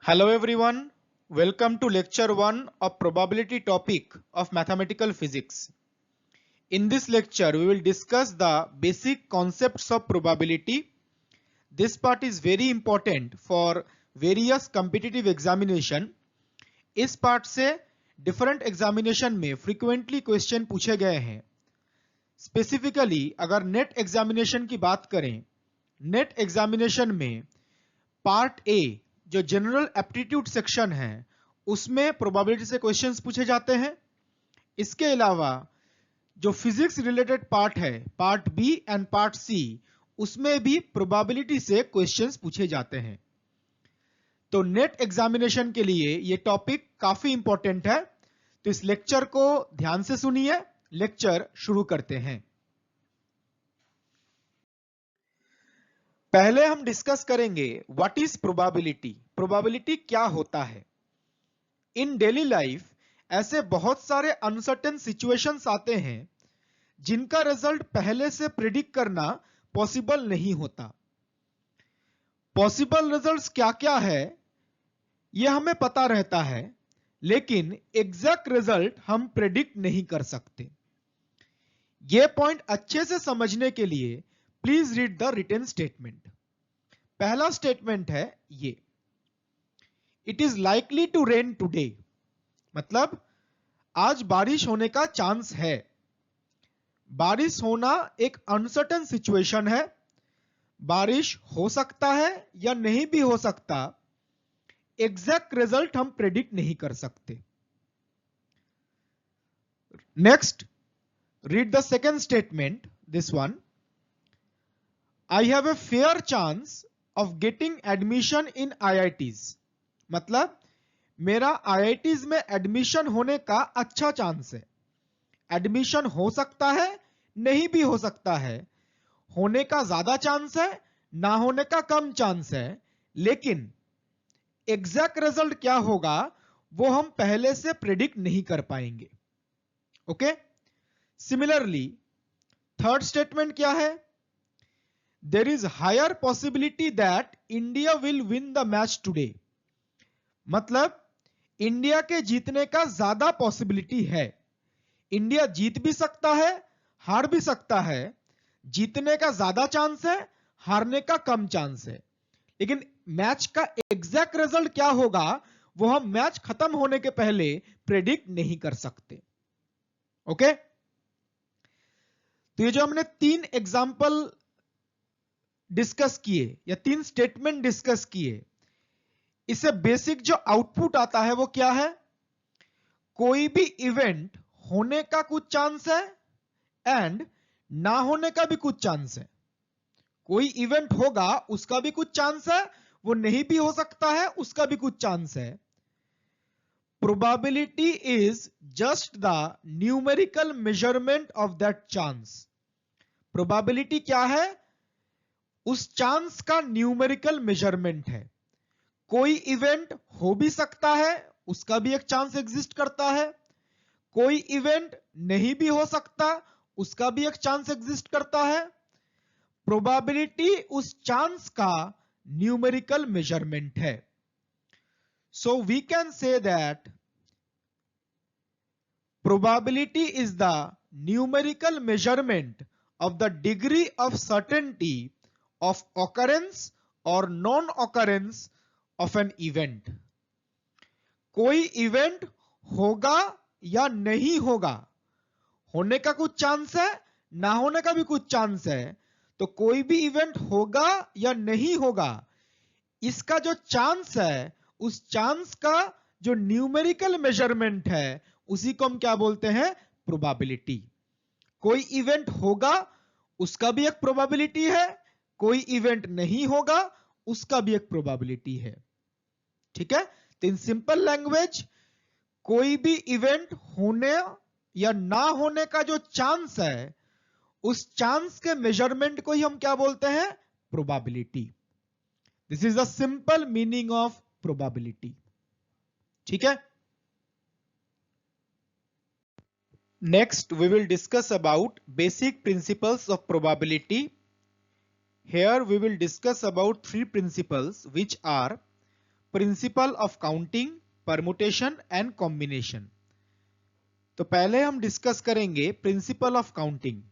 Hello everyone, welcome to lecture 1 of probability topic of mathematical physics. In this lecture we will discuss the basic concepts of probability. This part is very important for various competitive examination. इस part से different examination में frequently question पूछे गए हैं. Specifically अगर net examination की बात करें, नेट examination में पार्ट ए जो जनरल एप्टीट्यूड सेक्शन है उसमें प्रोबेबिलिटी से क्वेश्चंस पूछे जाते हैं. इसके अलावा जो फिजिक्स रिलेटेड पार्ट है, part B and part C, उसमें भी प्रोबेबिलिटी से क्वेश्चंस पूछे जाते हैं. तो नेट एग्जामिनेशन के लिए ये टॉपिक काफी इंपॉर्टेंट है. तो इस लेक्चर को ध्यान से सुनिए. लेक्चर शुरू करते हैं. पहले हम डिस्कस करेंगे व्हाट इज प्रोबेबिलिटी. प्रोबेबिलिटी क्या होता है. इन डेली लाइफ ऐसे बहुत सारे अनसर्टेन सिचुएशंस आते हैं जिनका रिजल्ट पहले से प्रिडिक्ट करना पॉसिबल नहीं होता. पॉसिबल रिजल्ट्स क्या क्या है यह हमें पता रहता है, लेकिन एग्जैक्ट रिजल्ट हम प्रिडिक्ट नहीं कर सकते. यह पॉइंट अच्छे से समझने के लिए please read the written statement. पहला स्टेटमेंट है ये, it is likely to rain today. मतलब आज बारिश होने का चांस है. बारिश होना एक अनसर्टेन सिचुएशन है. बारिश हो सकता है या नहीं भी हो सकता. एग्जैक्ट रिजल्ट हम प्रेडिक्ट नहीं कर सकते. Next, read the second statement, this one. I have a fair chance of getting admission in IITs. मतलब मेरा IITs में एडमिशन होने का अच्छा चांस है. एडमिशन हो सकता है, नहीं भी हो सकता है. होने का ज्यादा चांस है, ना होने का कम चांस है. लेकिन एग्जैक्ट रिजल्ट क्या होगा वो हम पहले से प्रेडिक्ट नहीं कर पाएंगे. ओके. सिमिलरली थर्ड स्टेटमेंट क्या है? There is higher possibility that India will win the match today. मतलब इंडिया के जीतने का ज्यादा पॉसिबिलिटी है. इंडिया जीत भी सकता है, हार भी सकता है. जीतने का ज्यादा चांस है, हारने का कम चांस है. लेकिन मैच का एग्जैक्ट रिजल्ट क्या होगा वो हम मैच खत्म होने के पहले प्रेडिक्ट नहीं कर सकते. ओके. तो ये जो हमने तीन एग्जाम्पल डिस्कस किए या तीन स्टेटमेंट डिस्कस किए, इससे बेसिक जो आउटपुट आता है वो क्या है? कोई भी इवेंट होने का कुछ चांस है एंड ना होने का भी कुछ चांस है. कोई इवेंट होगा उसका भी कुछ चांस है, वो नहीं भी हो सकता है उसका भी कुछ चांस है. Probability is just the numerical measurement of that chance. Probability क्या है? उस चांस का न्यूमेरिकल मेजरमेंट है. कोई इवेंट हो भी सकता है, उसका भी एक चांस एग्जिस्ट करता है. कोई इवेंट नहीं भी हो सकता, उसका भी एक चांस एग्जिस्ट करता है. प्रोबेबिलिटी उस चांस का न्यूमेरिकल मेजरमेंट है. So we can say that probability is the numerical measurement of the degree of certainty of occurrence or non-occurrence of an event. कोई इवेंट होगा या नहीं होगा, होने का कुछ चांस है, ना होने का भी कुछ चांस है. तो कोई भी इवेंट होगा या नहीं होगा, इसका जो चांस है उस चांस का जो न्यूमेरिकल मेजरमेंट है उसी को हम क्या बोलते हैं? प्रोबेबिलिटी. कोई इवेंट होगा उसका भी एक प्रोबेबिलिटी है, कोई इवेंट नहीं होगा उसका भी एक प्रोबेबिलिटी है. ठीक है. तो इन सिंपल लैंग्वेज, कोई भी इवेंट होने या ना होने का जो चांस है उस चांस के मेजरमेंट को ही हम क्या बोलते हैं? Probability. This is the simple meaning of probability. ठीक है. Next we will discuss about basic principles of probability. Here we will discuss about three principles which are principle of counting, permutation and combination. तो पहले हम discuss करेंगे principle of counting.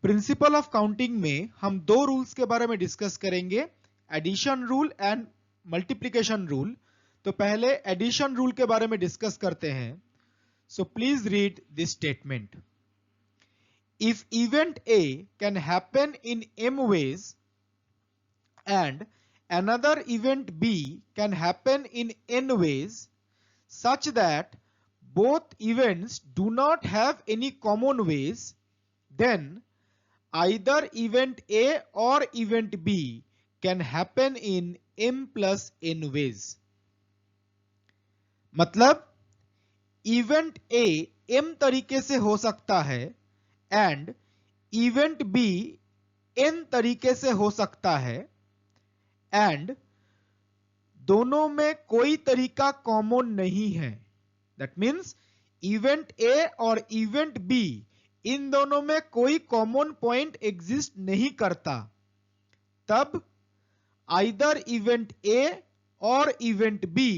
प्रिंसिपल of काउंटिंग में हम दो रूल्स के बारे में डिस्कस करेंगे, addition rule and multiplication rule. तो पहले एडिशन रूल के बारे में डिस्कस करते हैं। So please read this statement. If event A can happen in m ways and another event B can happen in n ways such that both events do not have any common ways, then either event A or event B can happen in m plus n ways। मतलब event A m तरीके से हो सकता है and event B n तरीके से हो सकता है एंड दोनों में कोई तरीका कॉमन नहीं है। दैट मीन्स इवेंट ए और इवेंट बी इन दोनों में कोई कॉमन पॉइंट एग्जिस्ट नहीं करता। तब आइदर इवेंट ए और event B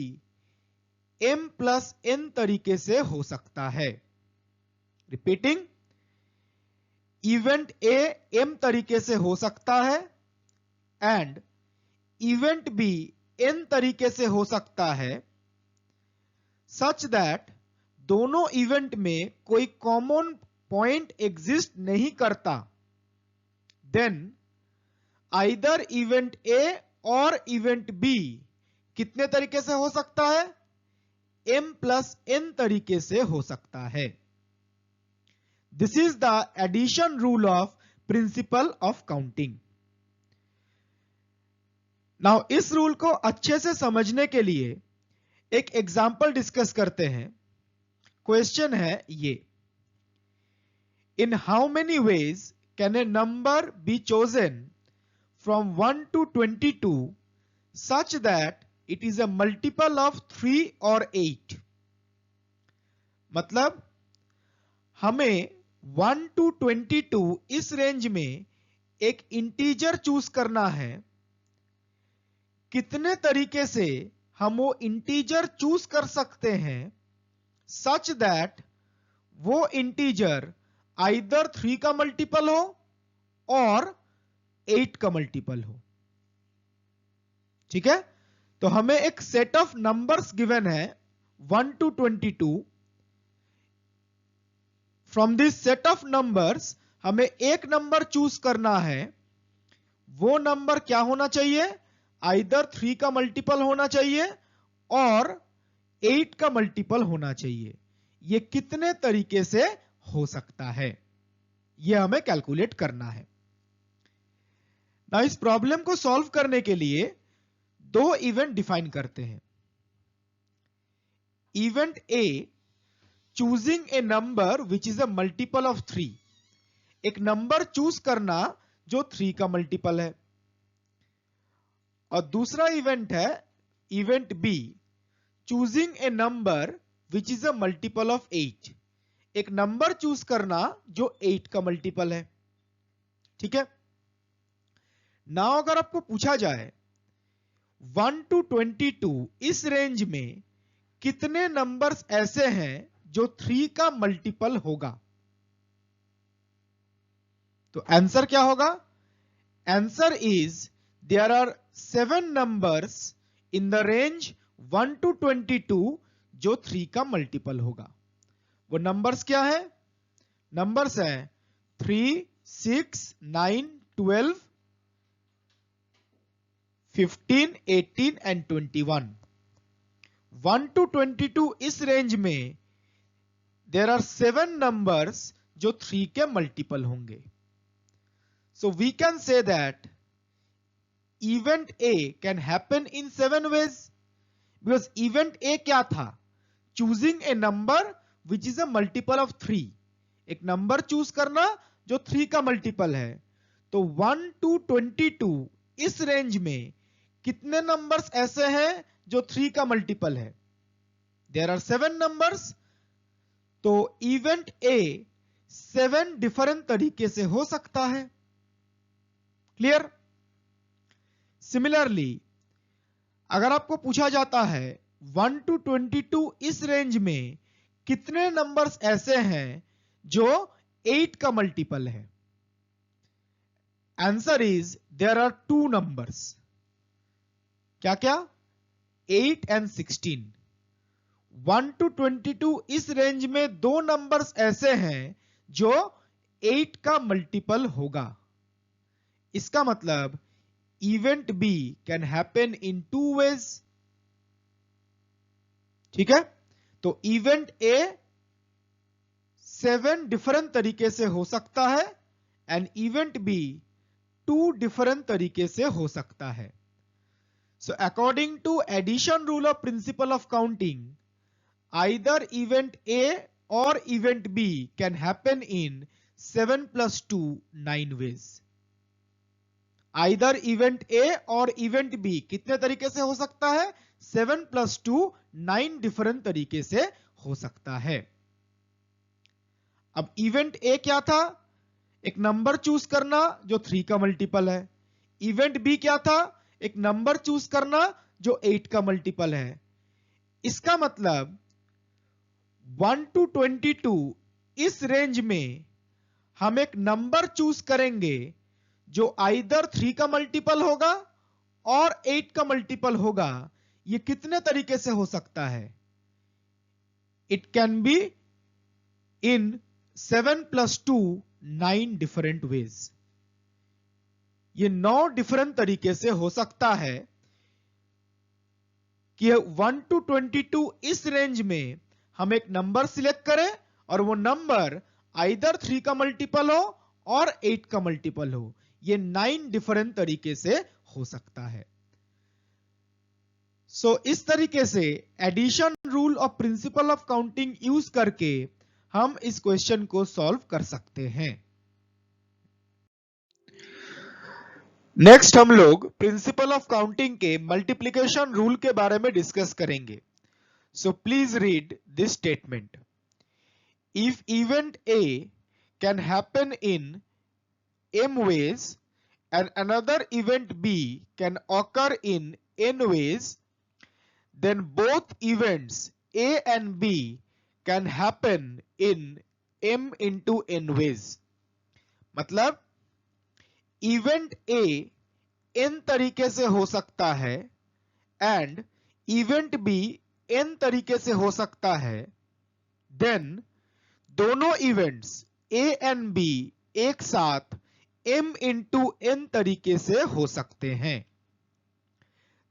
m plus n तरीके से हो सकता है। रिपीटिंग, इवेंट ए m तरीके से हो सकता है एंड इवेंट बी n तरीके से हो सकता है, सच दैट दोनों इवेंट में कोई कॉमन पॉइंट एग्जिस्ट नहीं करता। देन आइदर इवेंट ए और इवेंट बी कितने तरीके से हो सकता है? m प्लस n तरीके से हो सकता है। This is the addition rule of principle of counting. Now इस रूल को अच्छे से समझने के लिए एक एग्जाम्पल डिस्कस करते हैं। क्वेश्चन है ये, in how many ways can a number be chosen from 1 to 22 such that it is a multiple of 3 or 8? मतलब हमें 1 to 22 इस रेंज में एक इंटीजर चूज करना है। कितने तरीके से हम वो इंटीजर चूज कर सकते हैं सच दैट वो इंटीजर आइदर 3 का मल्टीपल हो और 8 का मल्टीपल हो। ठीक है, तो हमें एक सेट ऑफ नंबर्स गिवन है 1 to 22। From this set of numbers हमें एक नंबर चूज करना है। वो नंबर क्या होना चाहिए? आइदर 3 का मल्टीपल होना चाहिए और 8 का मल्टीपल होना चाहिए। ये कितने तरीके से हो सकता है, ये हमें कैलकुलेट करना है। ना इस प्रॉब्लम को सॉल्व करने के लिए दो इवेंट डिफाइन करते हैं। Event A, choosing a number which is a multiple of 3। एक नंबर चूज करना जो 3 का मल्टीपल है। और दूसरा इवेंट है event B, choosing a number which is a multiple of 8। एक नंबर चूज करना जो 8 का मल्टीपल है। ठीक है, नाउ अगर आपको पूछा जाए 1 to 22 इस रेंज में कितने नंबर्स ऐसे हैं जो 3 का मल्टीपल होगा, तो आंसर क्या होगा? Answer is there are 7 numbers in the range 1 to 22 जो 3 का मल्टीपल होगा। वो नंबर्स क्या है? नंबर्स हैं 3, 6, 9, 12, 15, 18 एंड 21। 1 to 22 इस रेंज में देयर आर 7 नंबर्स जो 3 के मल्टीपल होंगे। So we can say that event A can happen in 7 ways, because event A क्या था? Choosing a number which is a multiple of 3। एक नंबर चूज करना जो 3 का मल्टीपल है। तो 1 to 22 इस रेंज में कितने नंबर्स ऐसे हैं जो 3 का मल्टीपल है? There are 7 numbers. तो इवेंट ए 7 डिफरेंट तरीके से हो सकता है। क्लियर? सिमिलरली अगर आपको पूछा जाता है 1 to 22 इस रेंज में कितने नंबर्स ऐसे हैं जो 8 का मल्टीपल है, answer is there are 2 numbers. क्या क्या? 8 एंड 16। 1 to 22 इस रेंज में दो नंबर्स ऐसे हैं जो 8 का मल्टीपल होगा। इसका मतलब event B can happen in 2 ways. ठीक है, तो इवेंट ए 7 डिफरेंट तरीके से हो सकता है एंड इवेंट बी 2 डिफरेंट तरीके से हो सकता है। सो according to addition rule of principle of counting, either event A or event B can happen in 7 plus 2 9 ways. Either event A or event B कितने तरीके से हो सकता है? 7 plus 2 9 डिफरेंट तरीके से हो सकता है। अब इवेंट A क्या था? एक नंबर चूज करना जो 3 का मल्टीपल है। इवेंट B क्या था? एक नंबर चूज करना जो 8 का मल्टीपल है। इसका मतलब 1 to 22 इस रेंज में हम एक नंबर चूज करेंगे जो आइदर 3 का मल्टीपल होगा और 8 का मल्टीपल होगा। ये कितने तरीके से हो सकता है? It can be in 7 plus 2 9 different ways. ये 9 डिफरेंट तरीके से हो सकता है कि 1 to 22 इस रेंज में हम एक नंबर सिलेक्ट करें और वो नंबर आइदर 3 का मल्टीपल हो और 8 का मल्टीपल हो। ये 9 डिफरेंट तरीके से हो सकता है। सो इस तरीके से addition rule of principle of counting use करके हम इस क्वेश्चन को सॉल्व कर सकते हैं। नेक्स्ट हम लोग प्रिंसिपल ऑफ काउंटिंग के मल्टीप्लिकेशन रूल के बारे में डिस्कस करेंगे। So please read this statement. If event A can happen in m ways and another event B can occur in n ways, then both events A and B can happen in m into n ways. मतलब event A n तरीके से हो सकता है and event B n तरीके से हो सकता है, देन दोनों इवेंट्स A एंड B एक साथ m into n तरीके से हो सकते हैं।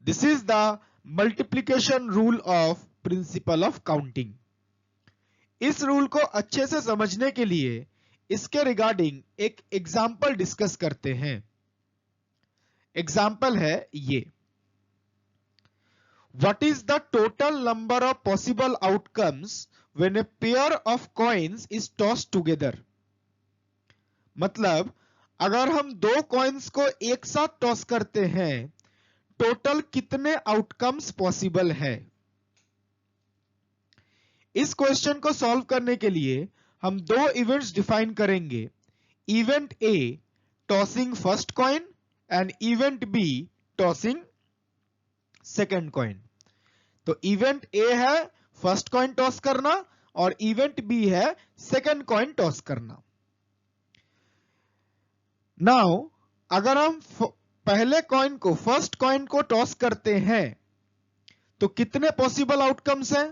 This is the multiplication rule of principle of counting. इस रूल को अच्छे से समझने के लिए इसके रिगार्डिंग एक एग्जाम्पल डिस्कस करते हैं। एग्जाम्पल है ये। What is the total number of possible outcomes when a pair of coins is tossed together? मतलब अगर हम दो कॉइन्स को एक साथ टॉस करते हैं, टोटल कितने आउटकम्स पॉसिबल है? इस क्वेश्चन को सॉल्व करने के लिए हम दो इवेंट्स डिफाइन करेंगे। Event A tossing first coin and event B tossing second coin. तो इवेंट ए है फर्स्ट कॉइन टॉस करना और इवेंट बी है सेकेंड कॉइन टॉस करना। नाउ अगर हम पहले कॉइन को फर्स्ट कॉइन को टॉस करते हैं तो कितने पॉसिबल आउटकम्स हैं?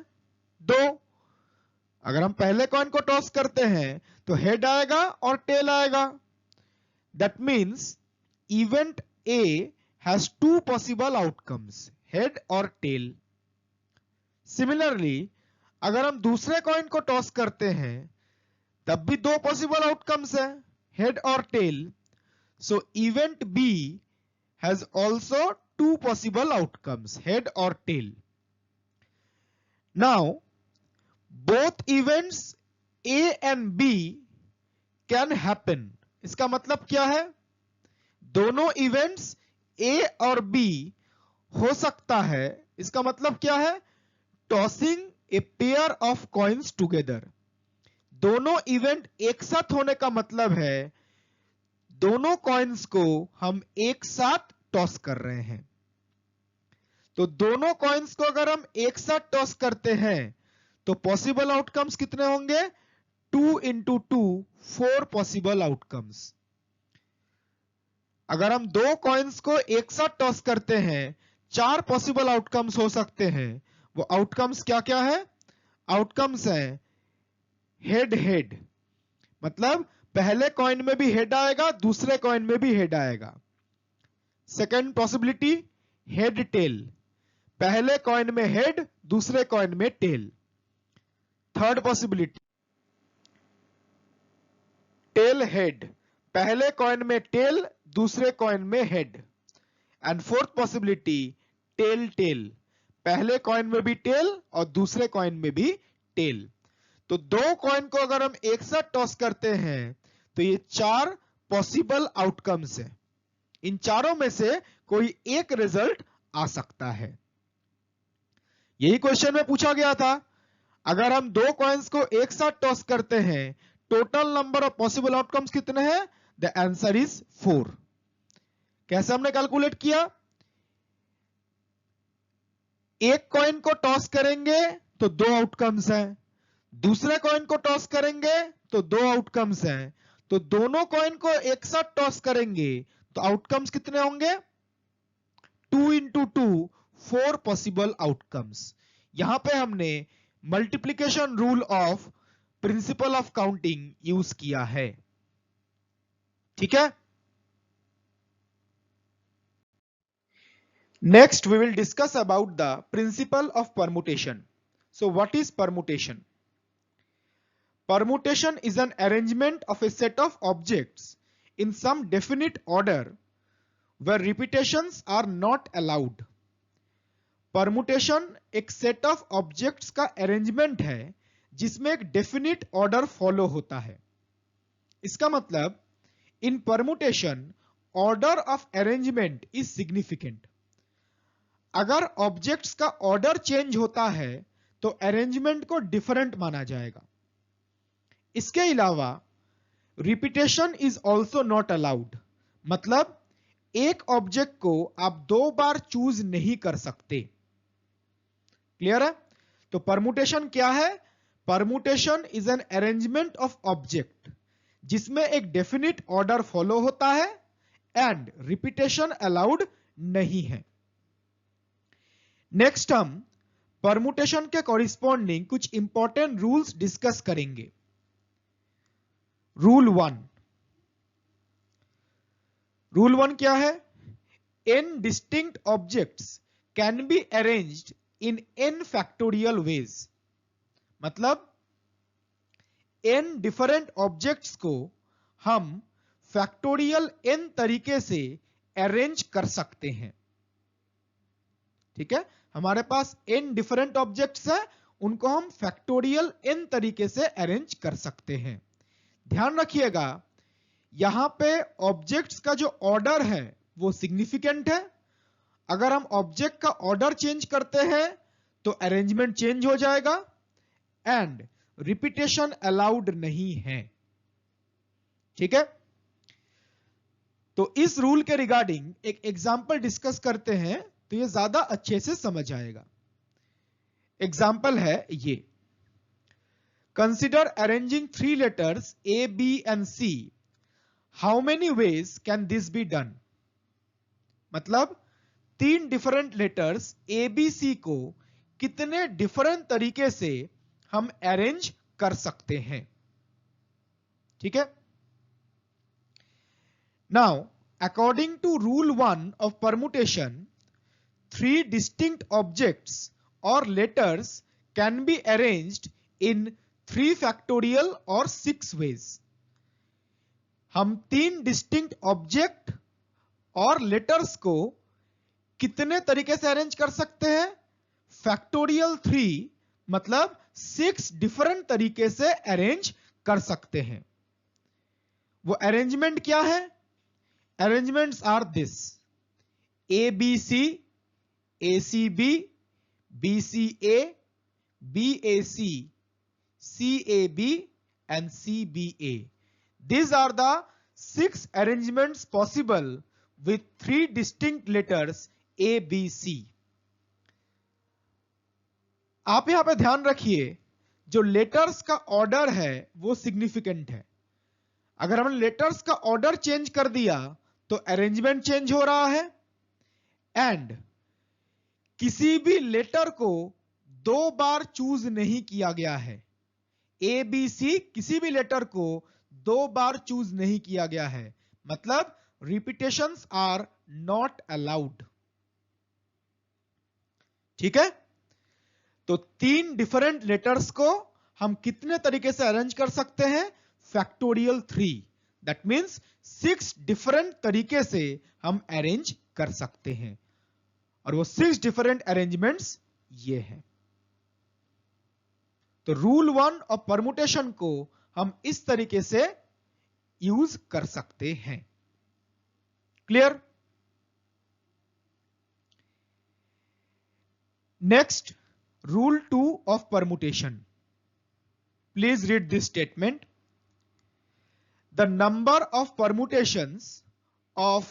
2। अगर हम पहले कॉइन को टॉस करते हैं तो हेड आएगा और टेल आएगा। That means event A has 2 possible outcomes, head और टेल। सिमिलरली अगर हम दूसरे कॉइन को टॉस करते हैं तब भी 2 पॉसिबल आउटकम्स हैं, हेड और tail. So event B has also 2 possible outcomes, head और tail. Now both events A and B can happen. इसका मतलब क्या है? दोनों इवेंट्स ए और बी हो सकता है। इसका मतलब क्या है? Tossing a pair of coins together. दोनों इवेंट एक साथ होने का मतलब है दोनों कॉइन्स को हम एक साथ टॉस कर रहे हैं। तो दोनों कॉइन्स को अगर हम एक साथ टॉस करते हैं तो पॉसिबल आउटकम्स कितने होंगे? 2 into 2, 4 पॉसिबल आउटकम्स। अगर हम दो कॉइन्स को एक साथ टॉस करते हैं 4 पॉसिबल आउटकम्स हो सकते हैं। वो आउटकम्स क्या क्या है? आउटकम्स है हेड हेड, मतलब पहले कॉइन में भी हेड आएगा, दूसरे कॉइन में भी हेड आएगा। सेकेंड पॉसिबिलिटी हेड टेल, पहले कॉइन में हेड, दूसरे कॉइन में tail. Third possibility tail head, पहले कॉइन में टेल, दूसरे कॉइन में head. And fourth possibility tail tail, पहले कॉइन में भी टेल और दूसरे कॉइन में भी टेल। तो दो कॉइन को अगर हम एक साथ टॉस करते हैं तो ये 4 पॉसिबल आउटकम्स है। इन चारों में से कोई एक रिजल्ट आ सकता है। यही क्वेश्चन में पूछा गया था। अगर हम दो कॉइन्स को एक साथ टॉस करते हैं total number of possible outcomes कितने हैं? The answer is 4। कैसे हमने कैलकुलेट किया? एक कॉइन को टॉस करेंगे तो 2 आउटकम्स हैं, दूसरे कॉइन को टॉस करेंगे तो 2 आउटकम्स हैं। तो दोनों कॉइन को एक साथ टॉस करेंगे तो आउटकम्स कितने होंगे? 2 into 2, 4 पॉसिबल आउटकम्स। यहां पे हमने multiplication rule of principle of counting use किया है। ठीक है। Next we will discuss about the principle of permutation. So what is permutation? Permutation is an arrangement of a set of objects in some definite order where repetitions are not allowed. Permutation एक set of objects का arrangement है जिसमें एक definite order follow होता है। इसका मतलब in permutation order of arrangement is significant. अगर objects का order change होता है तो arrangement को different माना जाएगा। इसके अलावा repetition is also not allowed, मतलब एक ऑब्जेक्ट को आप 2 बार चूज नहीं कर सकते। क्लियर है? तो परमुटेशन क्या है? Permutation is an arrangement of object जिसमें एक डेफिनिट ऑर्डर फॉलो होता है एंड रिपीटेशन अलाउड नहीं है। नेक्स्ट हम परमुटेशन के कॉरिस्पॉन्डिंग कुछ इंपॉर्टेंट रूल्स डिस्कस करेंगे। रूल 1। रूल 1 क्या है? n distinct objects can be arranged in n factorial ways, मतलब n डिफरेंट ऑब्जेक्ट्स को हम फैक्टोरियल n तरीके से अरेंज कर सकते हैं। ठीक है, हमारे पास n डिफरेंट ऑब्जेक्ट्स है, उनको हम फैक्टोरियल n तरीके से अरेंज कर सकते हैं। ध्यान रखिएगा यहां पे ऑब्जेक्ट्स का जो ऑर्डर है वो सिग्निफिकेंट है। अगर हम ऑब्जेक्ट का ऑर्डर चेंज करते हैं तो अरेंजमेंट चेंज हो जाएगा एंड रिपीटेशन अलाउड नहीं है। ठीक है, तो इस रूल के रिगार्डिंग एक एग्जांपल डिस्कस करते हैं तो ये ज्यादा अच्छे से समझ आएगा। एग्जांपल है ये, consider arranging 3 letters A, B and C. How many ways can this be done? मतलब 3 different letters A, B, C को कितने डिफरेंट तरीके से हम अरेंज कर सकते हैं। ठीक है, now according to rule 1 of permutation 3 distinct objects और letters can be arranged in 3 factorial और 6 ways. हम 3 डिस्टिंक्ट ऑब्जेक्ट और लेटर्स को कितने तरीके से अरेंज कर सकते हैं? फैक्टोरियल 3, मतलब 6 डिफरेंट तरीके से अरेंज कर सकते हैं। वो अरेंजमेंट क्या है? Arrangements are this: ABC, ACB, BCA, BAC, CAB and CBA. These are the 6 arrangements possible with 3 distinct letters A, B, C. आप यहां पे ध्यान रखिए, जो लेटर्स का ऑर्डर है वो सिग्निफिकेंट है। अगर हमने लेटर्स का ऑर्डर चेंज कर दिया तो अरेंजमेंट चेंज हो रहा है, एंड किसी भी लेटर को 2 बार चूज नहीं किया गया है। ए बी सी किसी भी लेटर को 2 बार चूज नहीं किया गया है, मतलब रिपीटेशंस आर नॉट अलाउड। ठीक है, तो 3 डिफरेंट लेटर्स को हम कितने तरीके से अरेंज कर सकते हैं? फैक्टोरियल 3, दैट मीन्स 6 डिफरेंट तरीके से हम अरेंज कर सकते हैं, और वो 6 डिफरेंट अरेंजमेंट्स ये हैं। तो रूल 1 ऑफ परमुटेशन को हम इस तरीके से यूज कर सकते हैं। Clear? Next, rule 2 of permutation. Please read this statement. The number of permutations of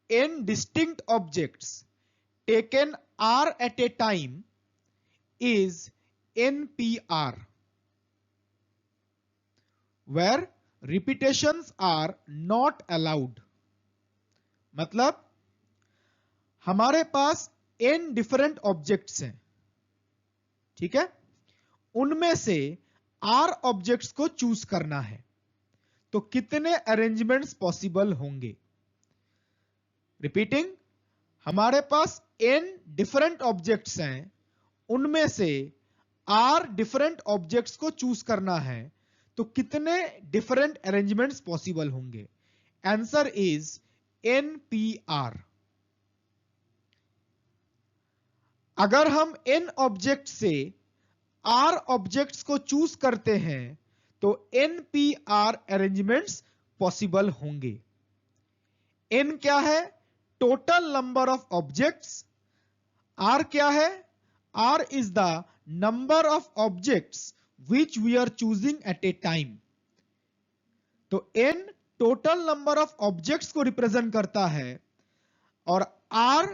n distinct objects taken r at a time is NPR, where repetitions are not allowed. मतलब हमारे पास n डिफरेंट ऑब्जेक्ट्स हैं, ठीक है, उनमें से r objects को choose करना है, तो कितने अरेंजमेंट्स पॉसिबल होंगे? रिपीटिंग, हमारे पास n डिफरेंट ऑब्जेक्ट्स हैं, उनमें से r डिफरेंट ऑब्जेक्ट्स को चूज करना है, तो कितने डिफरेंट अरेंजमेंट्स पॉसिबल होंगे? Answer is NPR. अगर हम n ऑब्जेक्ट से r ऑब्जेक्ट्स को चूज करते हैं तो NPR अरेंजमेंट्स पॉसिबल होंगे। n क्या है? Total number of objects. r क्या है? r is the number of objects which we are choosing at a time. तो n total number of objects को रिप्रेजेंट करता है और r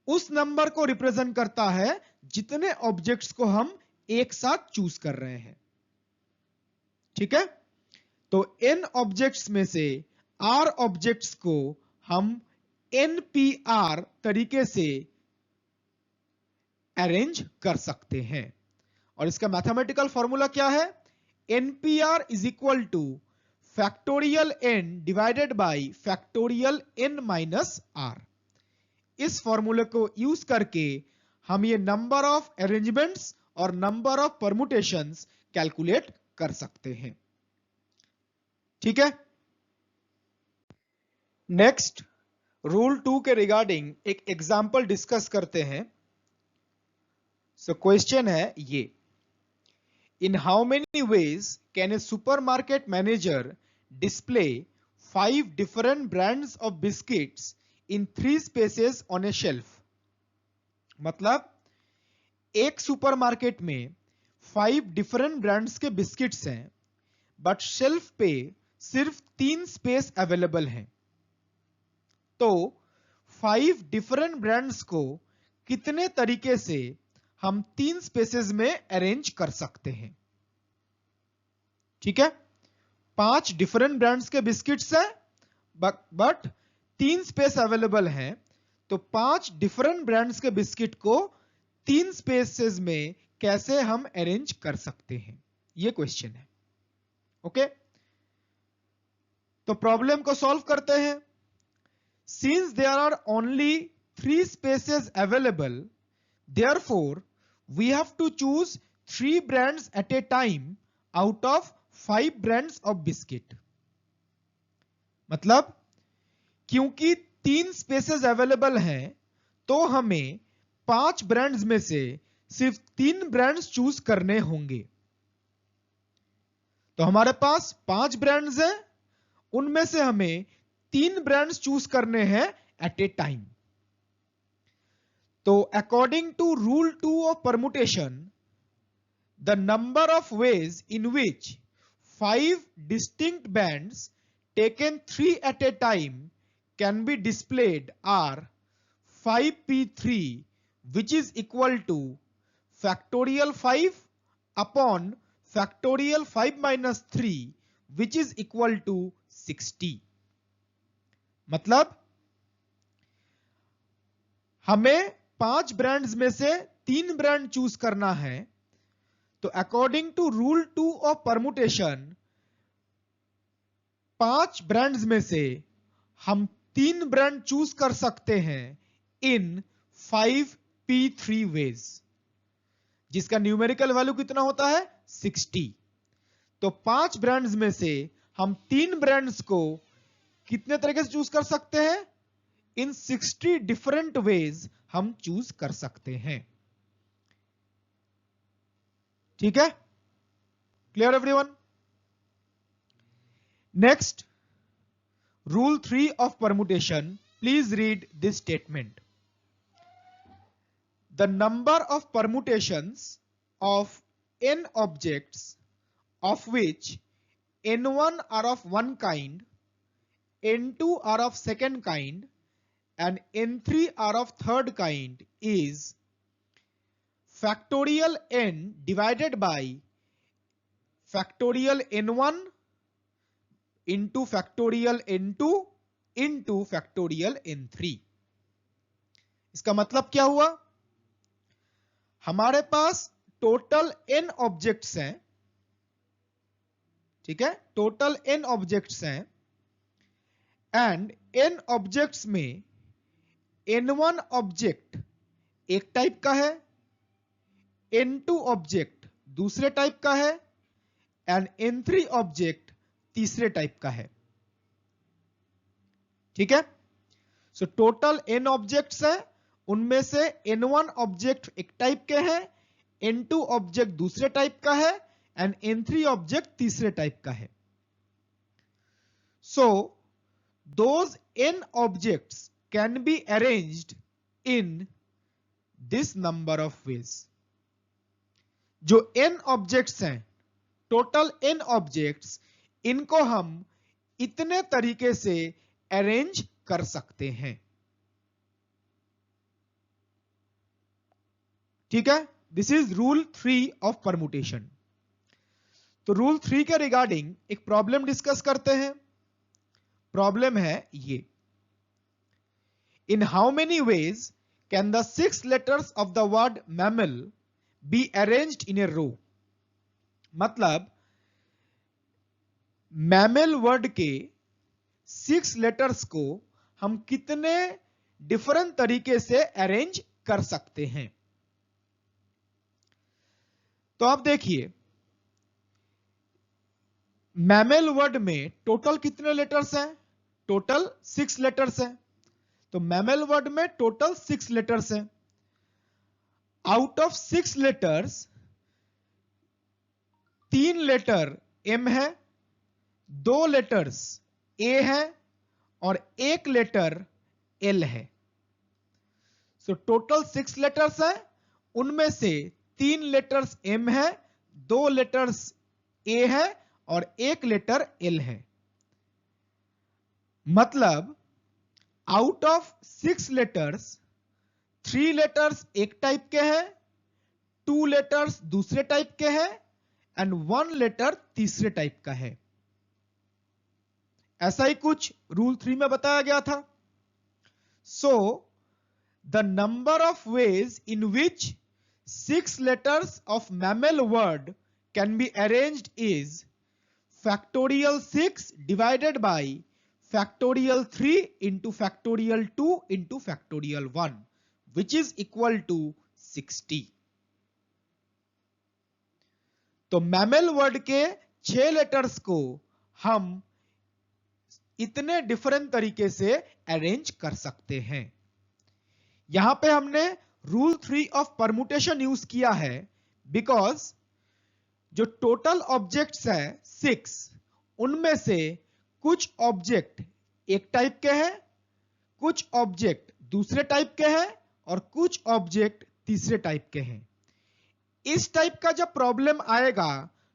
उस नंबर को रिप्रेजेंट करता है जितने ऑब्जेक्ट्स को हम एक साथ चूज कर रहे हैं। ठीक है, तो n ऑब्जेक्ट्स में से r ऑब्जेक्ट्स को हम NPR तरीके से अरेंज कर सकते हैं, और इसका मैथमेटिकल फॉर्मूला क्या है? NPR is equal two factorial n divided by factorial n minus r। इस फॉर्मूले को यूज करके हम ये नंबर ऑफ अरेंजमेंट्स और नंबर ऑफ परमुटेशंस कैलकुलेट कर सकते हैं। ठीक है, नेक्स्ट रूल 2 के रिगार्डिंग एक एग्जांपल डिस्कस करते हैं। सो क्वेश्चन है ये, in how many ways can a supermarket manager display 5 different brands of biscuits in 3 spaces on A shelf? मतलब एक सुपरमार्केट में 5 डिफरेंट ब्रांड्स के बिस्किट्स हैं, बट शेल्फ पे सिर्फ 3 स्पेस अवेलेबल हैं, तो 5 डिफरेंट ब्रांड्स को कितने तरीके से हम 3 स्पेसेस में अरेंज कर सकते हैं? ठीक है, 5 डिफरेंट ब्रांड्स के बिस्किट्स हैं, बट 3 स्पेस अवेलेबल हैं, तो 5 डिफरेंट ब्रांड्स के बिस्किट को 3 स्पेसेस में कैसे हम अरेंज कर सकते हैं, ये क्वेश्चन है। ओके, तो प्रॉब्लम को सॉल्व करते हैं। Since there are only 3 spaces available, therefore we have to choose 3 brands at a time out of 5 brands of biscuit. मतलब क्योंकि 3 स्पेसेस अवेलेबल हैं, तो हमें 5 ब्रांड्स में से सिर्फ 3 ब्रांड्स चूज करने होंगे। तो हमारे पास 5 ब्रांड्स हैं, उनमें से हमें 3 ब्रांड्स चूज करने हैं एट ए टाइम। तो according to rule 2 of permutation, the number of ways in which 5 distinct bands taken 3 at a time can be displayed are 5p3, which is equal to factorial 5 upon factorial 5 minus 3 which is equal to 60। मतलब हमें 5 brands में से 3 brand choose करना है, तो according to rule 2 of permutation 5 brands में से हम 3 ब्रांड चूज कर सकते हैं इन 5p3 वेज, जिसका न्यूमेरिकल वैल्यू कितना होता है 60। तो 5 ब्रांड्स में से हम 3 ब्रांड्स को कितने तरीके से चूज कर सकते हैं, इन 60 डिफरेंट वेज हम चूज कर सकते हैं। ठीक है, clear everyone? Next, rule 3 of permutation, please read this statement. The number of permutations of n objects of which n1 are of one kind, n2 are of second kind, and n3 are of third kind is factorial n divided by factorial n1 into factorial n2 into factorial n3। इसका मतलब क्या हुआ? हमारे पास total n objects हैं, ठीक है, total n objects हैं, and n objects में n1 ऑब्जेक्ट एक टाइप का है, n2 ऑब्जेक्ट दूसरे टाइप का है, एंड n3 ऑब्जेक्ट तीसरे टाइप का है। ठीक है, सो टोटल n ऑब्जेक्ट्स हैं, उनमें से n1 ऑब्जेक्ट एक टाइप के हैं, n2 ऑब्जेक्ट दूसरे टाइप का है, एंड n3 ऑब्जेक्ट तीसरे टाइप का है। So those n objects can be arranged in this number of veg. जो n ऑब्जेक्ट्स हैं, टोटल n ऑब्जेक्ट्स, इनको हम इतने तरीके से अरेंज कर सकते हैं। ठीक है, this is rule 3 of permutation. तो रूल 3 के रिगार्डिंग एक प्रॉब्लम डिस्कस करते हैं। प्रॉब्लम है ये, in how many ways can the 6 letters of the word mammal be arranged in a row. मतलब मैमल वर्ड के 6 लेटर्स को हम कितने डिफरेंट तरीके से अरेंज कर सकते हैं। तो आप देखिए, मैमल वर्ड में टोटल कितने लेटर्स हैं? टोटल 6 लेटर्स हैं। तो मैमल वर्ड में टोटल 6 लेटर्स हैं। Out of 6 letters 3 letter M है, 2 लेटर्स A है और 1 लेटर L है। सो टोटल 6 लेटर्स हैं, उनमें से 3 लेटर्स M है, 2 लेटर्स A है और 1 लेटर L है। मतलब आउट ऑफ 6 लेटर्स 3 लेटर्स एक टाइप के हैं, 2 लेटर्स दूसरे टाइप के हैं, एंड 1 लेटर तीसरे टाइप का है। ऐसा ही कुछ रूल 3 में बताया गया था। So the number of ways in which 6 letters of mammal word can be arranged is factorial 6 divided by factorial 3 into factorial 2 into factorial 1, which is equal to 60। तो मैमल वर्ड के 6 लेटर्स को हम इतने different तरीके से arrange कर सकते हैं। यहां पे हमने रूल 3 ऑफ परमुटेशन यूज किया है, बिकॉज जो टोटल ऑब्जेक्ट्स है 6, उनमें से कुछ ऑब्जेक्ट एक टाइप के हैं, कुछ ऑब्जेक्ट दूसरे टाइप के हैं और कुछ ऑब्जेक्ट तीसरे टाइप के हैं। इस टाइप का जब प्रॉब्लम आएगा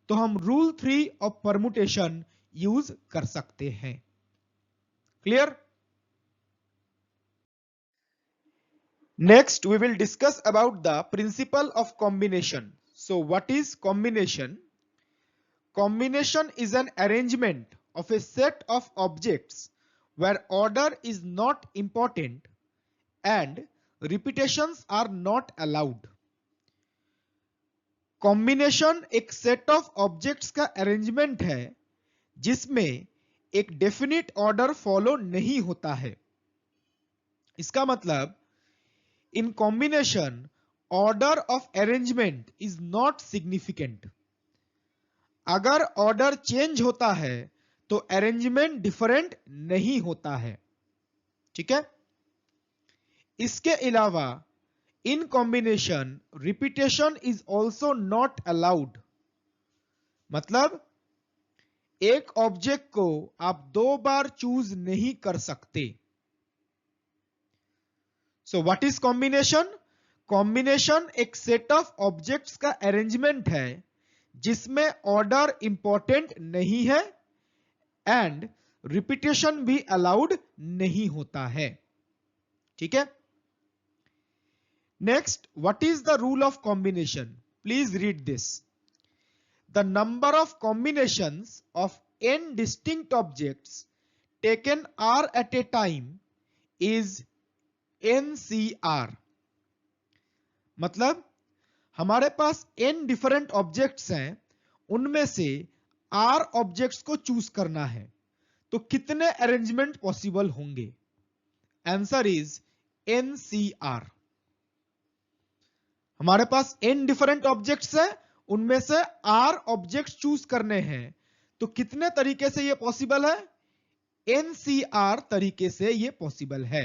तो हम रूल 3 ऑफ परमुटेशन यूज कर सकते हैं। Clear? Next, we will discuss about the principle of combination. So, what is combination? Combination is an arrangement of a set of objects where order is not important and repetitions are not allowed. Combination एक set of objects का arrangement है जिसमें एक definite order follow नहीं होता है. इसका मतलब in combination order of arrangement is not significant. अगर ऑर्डर चेंज होता है तो अरेंजमेंट डिफरेंट नहीं होता है. ठीक है. इसके अलावा in combination repetition is also not allowed. मतलब एक ऑब्जेक्ट को आप 2 बार चूज नहीं कर सकते. सो व्हाट इज कॉम्बिनेशन? कॉम्बिनेशन एक सेट ऑफ ऑब्जेक्ट्स का अरेंजमेंट है जिसमें ऑर्डर इंपॉर्टेंट नहीं है एंड रिपीटेशन भी अलाउड नहीं होता है. ठीक है. Next, what is the rule of combination? Please read this. The number of combinations of n distinct objects taken r at a time is NCR. मतलब हमारे पास n डिफरेंट ऑब्जेक्ट्स हैं, उनमें से r ऑब्जेक्ट्स को चूज करना है, तो कितने अरेंजमेंट पॉसिबल होंगे? Answer is NCR. हमारे पास n डिफरेंट ऑब्जेक्ट्स हैं, उनमें से r ऑब्जेक्ट्स चूज करने हैं, तो कितने तरीके से ये पॉसिबल है? NCR तरीके से ये पॉसिबल है.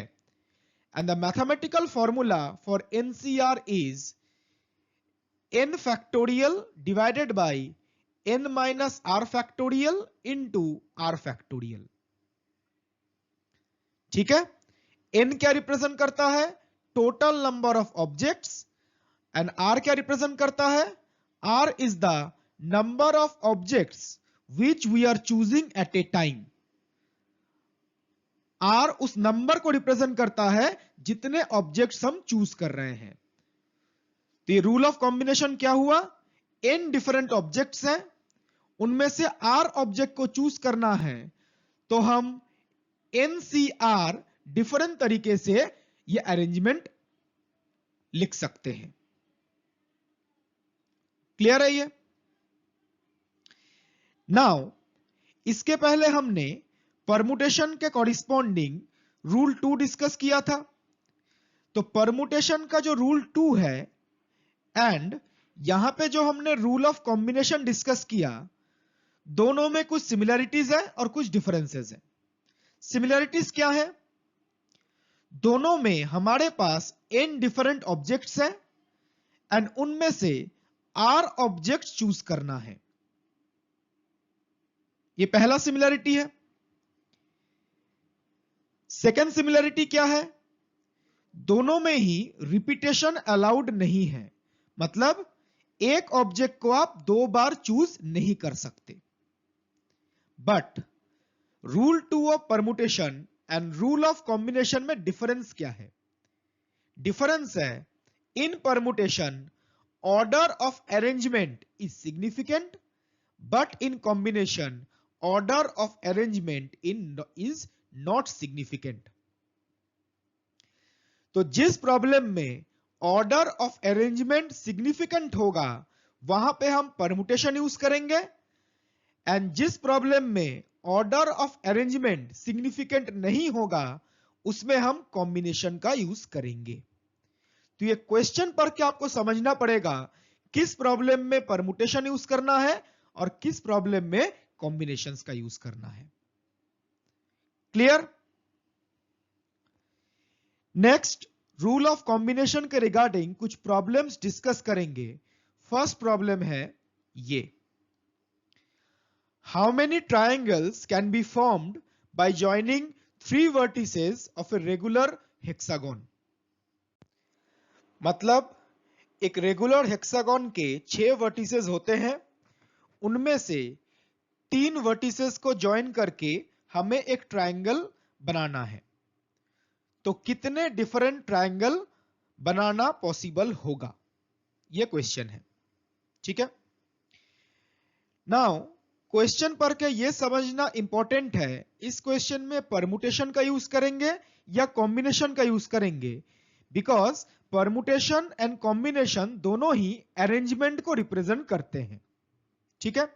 And the mathematical formula for NCR is n factorial divided by n minus r factorial into r factorial. ठीक है. n क्या रिप्रेजेंट करता है? Total number of objects. And r क्या रिप्रेजेंट करता है? R is the number of objects which we are choosing at a time. R उस number को रिप्रेजेंट करता है जितने ऑब्जेक्ट्स हम चूज कर रहे हैं. तो ये रूल ऑफ कॉम्बिनेशन क्या हुआ? n डिफरेंट ऑब्जेक्ट्स हैं, उनमें से R ऑब्जेक्ट को चूज करना है, तो हम NCR डिफरेंट तरीके से ये अरेंजमेंट लिख सकते हैं. क्लियर है ये? नाउ इसके पहले हमने परमुटेशन के कॉरिस्पॉन्डिंग रूल 2 डिस्कस किया था. तो परमुटेशन का जो रूल 2 है एंड यहां पे जो हमने रूल ऑफ कॉम्बिनेशन डिस्कस किया, दोनों में कुछ सिमिलरिटीज है और कुछ डिफरेंसेस है. सिमिलरिटीज क्या है? दोनों में हमारे पास n डिफरेंट ऑब्जेक्ट्स हैं एंड उनमें से r ऑब्जेक्ट चूज करना है. ये पहला सिमिलरिटी है. सेकेंड सिमिलरिटी क्या है? दोनों में ही रिपीटेशन अलाउड नहीं है. मतलब एक ऑब्जेक्ट को आप 2 बार चूज नहीं कर सकते. But rule 2 of permutation and rule of combination में डिफरेंस क्या है? डिफरेंस है इन permutation order of arrangement is significant, but in combination order of arrangement is not significant. तो जिस प्रॉब्लम में ऑर्डर ऑफ अरेंजमेंट सिग्निफिकेंट होगा वहां पे हम परमुटेशन यूज करेंगे, एंड जिस प्रॉब्लम में ऑर्डर ऑफ अरेंजमेंट सिग्निफिकेंट नहीं होगा उसमें हम कॉम्बिनेशन का यूज करेंगे. तो ये क्वेश्चन पर क्या आपको समझना पड़ेगा किस प्रॉब्लम में परमुटेशन यूज करना है और किस प्रॉब्लम में कॉम्बिनेशंस का यूज करना है. Clear? Next, rule of combination के रिगार्डिंग कुछ प्रॉब्लम्स डिस्कस करेंगे. फर्स्ट प्रॉब्लम है ये. How many triangles can be formed by joining 3 vertices of a regular hexagon. मतलब एक रेगुलर हेक्सागोन के 6 वर्टिसेस होते हैं, उनमें से 3 वर्टिसेस को ज्वाइन करके हमें एक ट्रायंगल बनाना है. तो कितने डिफरेंट ट्रायंगल बनाना पॉसिबल होगा? ये क्वेश्चन है। ठीक है, नाउ क्वेश्चन पर के ये समझना इंपॉर्टेंट है, इस क्वेश्चन में परमुटेशन का यूज करेंगे या कॉम्बिनेशन का यूज करेंगे, बिकॉज परमुटेशन एंड कॉम्बिनेशन दोनों ही अरेंजमेंट को रिप्रेजेंट करते हैं। ठीक है,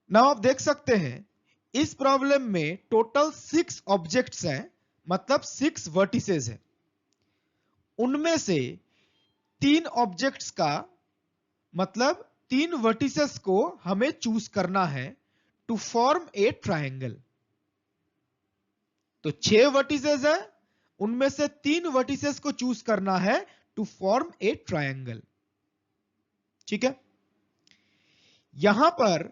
नाउ आप देख सकते हैं इस प्रॉब्लम में टोटल 6 ऑब्जेक्ट्स हैं, मतलब 6 वर्टिसेस हैं। उनमें से 3 ऑब्जेक्ट्स का मतलब 3 वर्टिसेस को हमें चूज करना है टू फॉर्म ए ट्रायंगल। तो 6 वर्टिसेस है, उनमें से 3 वर्टिसेस को चूज करना है टू फॉर्म ए ट्रायंगल। ठीक है, यहां पर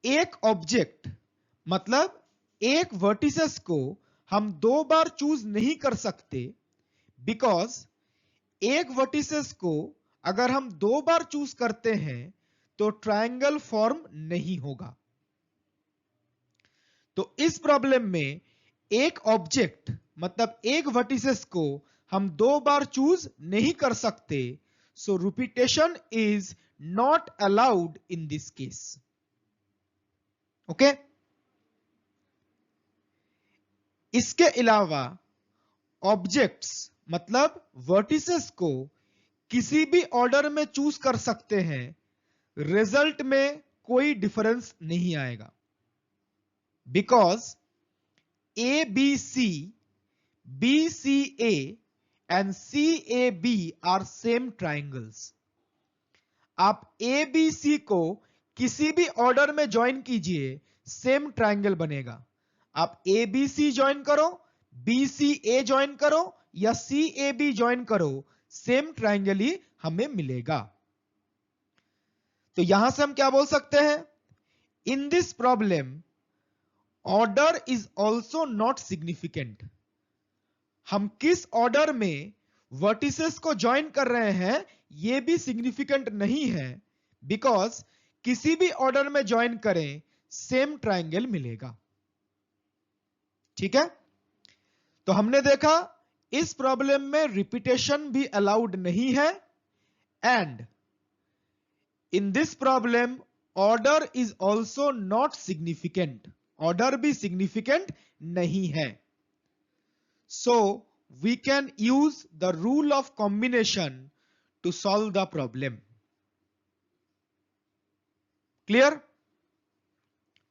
एक ऑब्जेक्ट मतलब एक वर्टिसेस को हम 2 बार चूज नहीं कर सकते, बिकॉज एक वर्टिसेस को अगर हम 2 बार चूज करते हैं तो ट्रायंगल फॉर्म नहीं होगा। तो इस प्रॉब्लम में एक ऑब्जेक्ट मतलब एक वर्टिसेस को हम 2 बार चूज नहीं कर सकते, so repetition is not allowed in this case. Okay, इसके अलावा ऑब्जेक्ट्स मतलब वर्टिसेस को किसी भी ऑर्डर में चूज कर सकते हैं, रिजल्ट में कोई डिफरेंस नहीं आएगा, because A B C, B C A and C A B are same triangles. आप ए बी सी को किसी भी ऑर्डर में ज्वाइन कीजिए, सेम ट्राइंगल बनेगा। आप ए बी सी ज्वाइन करो, बी सी ए ज्वाइन करो या सी ए बी ज्वाइन करो, सेम ट्राइंगल ही हमें मिलेगा। तो यहां से हम क्या बोल सकते हैं, इन this problem order is also not significant. हम किस ऑर्डर में वर्टिसेस को ज्वाइन कर रहे हैं यह भी सिग्निफिकेंट नहीं है, बिकॉज किसी भी ऑर्डर में ज्वाइन करें सेम ट्राइंगल मिलेगा। ठीक है, तो हमने देखा इस प्रॉब्लम में रिपीटेशन भी अलाउड नहीं है, and in this problem order is also not significant, order भी सिग्निफिकेंट नहीं है। So we can use the rule of combination to solve the problem. Clear?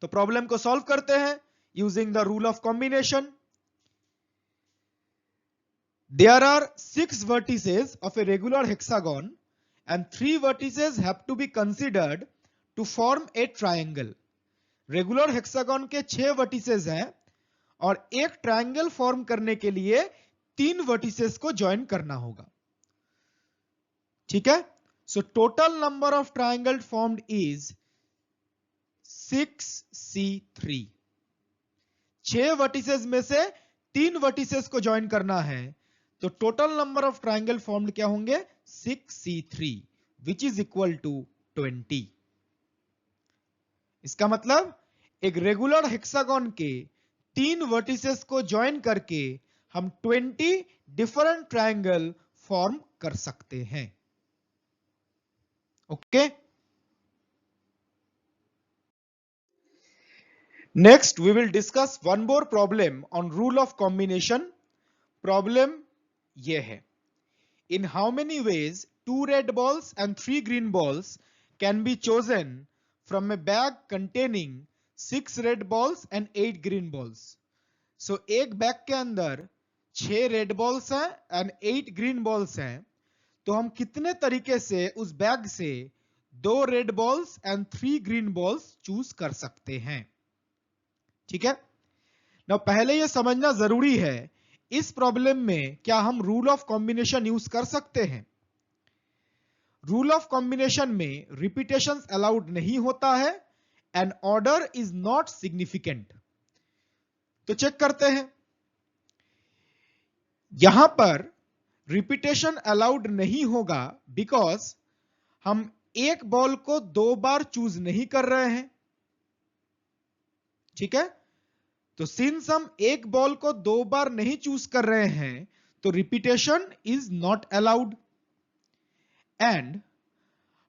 तो प्रॉब्लम को सॉल्व करते हैं using the rule of combination. There are 6 vertices of a regular hexagon and 3 vertices have to be considered to form a triangle. Regular hexagon के 6 vertices हैं और एक triangle form करने के लिए 3 vertices को ज्वाइन करना होगा। ठीक है, so total number of triangle formed is 6C3। 6 vertices में से 3 vertices को ज्वाइन करना है, तो total number of triangle formed क्या होंगे, 6C3, which is equal to 20। इसका मतलब एक रेगुलर हेक्सागन के 3 वर्टिसेस को ज्वाइन करके हम 20 डिफरेंट ट्राइंगल फॉर्म कर सकते हैं। Okay, next we will discuss one more problem on rule of combination. Problem यह है, in how many ways 2 red balls and 3 green balls can be chosen from a bag containing 6 red balls and 8 green balls? So एक bag के अंदर 6 red balls हैं and 8 green balls हैं, तो हम कितने तरीके से उस बैग से 2 red balls and 3 green balls choose कर सकते हैं। ठीक है, ना पहले यह समझना जरूरी है इस प्रॉब्लम में क्या हम रूल ऑफ कॉम्बिनेशन यूज कर सकते हैं। रूल ऑफ कॉम्बिनेशन में रिपीटेशंस अलाउड नहीं होता है and order is not significant. तो चेक करते हैं, यहां पर रिपीटेशन अलाउड नहीं होगा बिकॉज हम एक बॉल को 2 बार चूज नहीं कर रहे हैं। ठीक है, तो सिंस हम एक बॉल को 2 बार नहीं चूज कर रहे हैं तो repetition is not allowed. And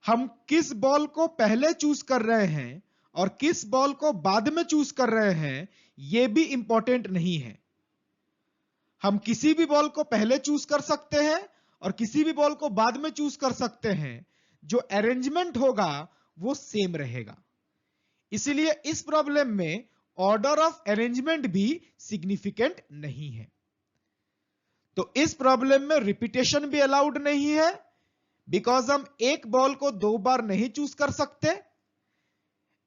हम किस बॉल को पहले चूज कर रहे हैं और किस बॉल को बाद में चूज कर रहे हैं यह भी इंपॉर्टेंट नहीं है। हम किसी भी बॉल को पहले चूज कर सकते हैं और किसी भी बॉल को बाद में चूज कर सकते हैं, जो अरेंजमेंट होगा वो सेम रहेगा। इसीलिए इस प्रॉब्लम में ऑर्डर ऑफ अरेंजमेंट भी सिग्निफिकेंट नहीं है। तो इस प्रॉब्लम में रिपीटेशन भी अलाउड नहीं है, बिकॉज हम एक बॉल को 2 बार नहीं चूज कर सकते,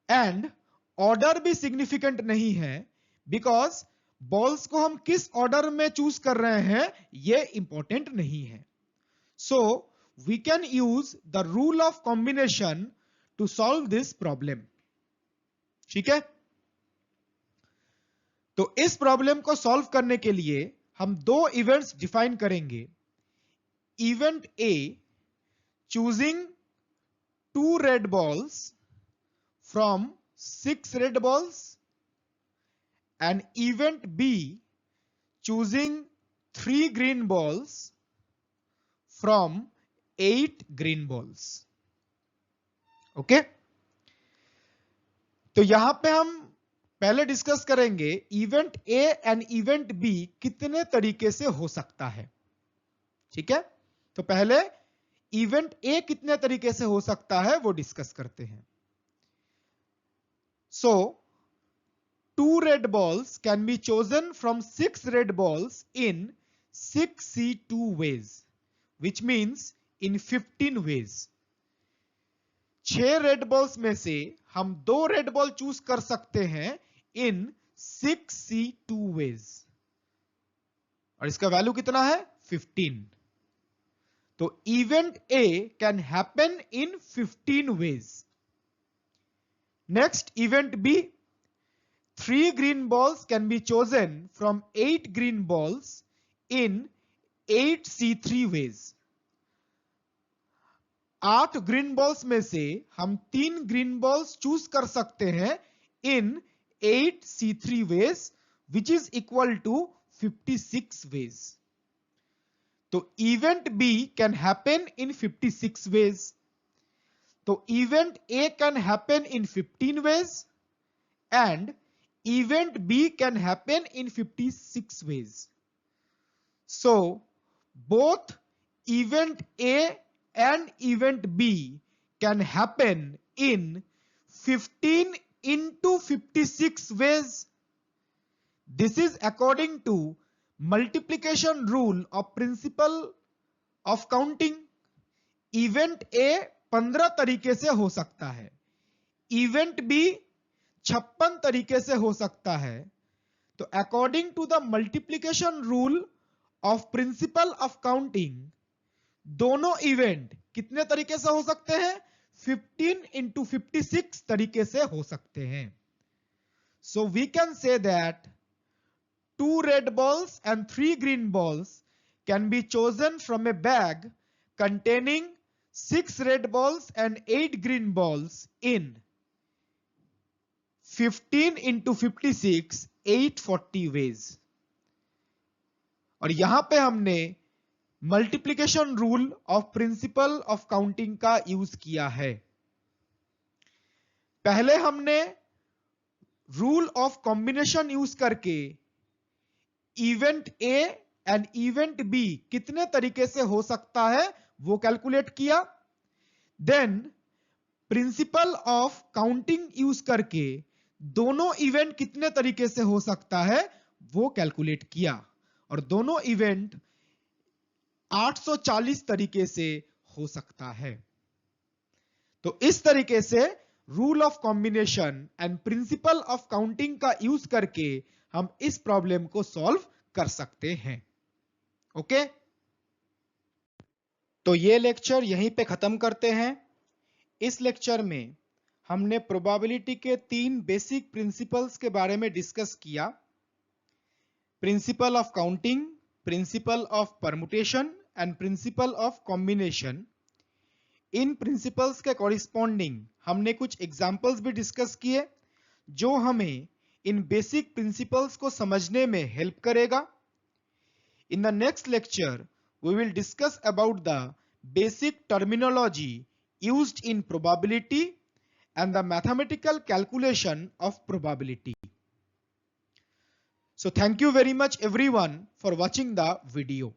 एंड ऑर्डर भी सिग्निफिकेंट नहीं है, बिकॉज बॉल्स को हम किस ऑर्डर में चूज कर रहे हैं यह इंपॉर्टेंट नहीं है। So we can use the rule of combination to solve this problem. ठीक है, तो इस प्रॉब्लम को सॉल्व करने के लिए हम 2 इवेंट्स डिफाइन करेंगे। Event A, choosing 2 red balls from 6 red balls, and event B, choosing 3 green balls from 8 green balls. Okay, तो यहां पे हम पहले डिस्कस करेंगे event A and event B कितने तरीके से हो सकता है। ठीक है, तो पहले इवेंट ए कितने तरीके से हो सकता है वो डिस्कस करते हैं। सो 2 red balls can be chosen from 6 red balls in 6C2 ways, which means in 15 ways। 6 red balls में से हम 2 रेड बॉल चूज कर सकते हैं इन 6C2 ways, और इसका वैल्यू कितना है 15। तो event A can happen in 15 ways। Next event B, 3 green balls can be chosen from 8 green balls in 8C3 ways। 8 green balls में से हम 3 ग्रीन बॉल्स चूज कर सकते हैं in 8C3 ways, which is equal to 56 ways। तो event B can happen in 56 ways। तो event A can happen in 15 ways and event B can happen in 56 ways। So both event A and event B can happen in 15 into 56 ways। This is according to multiplication rule of principle of counting। Event A 15 तरीके से हो सकता है, event B 56 तरीके से हो सकता है। तो according to the multiplication rule of principle of counting दोनों इवेंट कितने तरीके से हो सकते हैं 15 into 56 तरीके से हो सकते हैं। So we can say that 2 red balls and 3 green balls can be chosen from a bag containing 6 red balls and 8 green balls in 15 into 56 840 ways। और यहां पे हमने multiplication rule of principle of counting का use किया है। पहले हमने rule of combination use करके event A and event B कितने तरीके से हो सकता है वो कैलकुलेट किया। Then principle of counting use करके दोनों इवेंट कितने तरीके से हो सकता है वो कैलकुलेट किया, और दोनों इवेंट 840 तरीके से हो सकता है। तो इस तरीके से rule of combination and principle of counting का यूज करके हम इस प्रॉब्लम को सॉल्व कर सकते हैं। ओके, तो ये लेक्चर यहीं पे खत्म करते हैं। इस लेक्चर में हमने प्रोबेबिलिटी के 3 बेसिक प्रिंसिपल्स के बारे में डिस्कस किया। प्रिंसिपल ऑफ काउंटिंग, प्रिंसिपल of permutation and principle of combination. In principles के कॉरिस्पॉन्डिंग हमने कुछ एग्जाम्पल्स भी डिस्कस किए जो हमें इन बेसिक प्रिंसिपल्स को समझने में हेल्प करेगा। In the next lecture, we will discuss about the basic terminology used in probability and the mathematical calculation of probability. So thank you very much everyone for watching the video.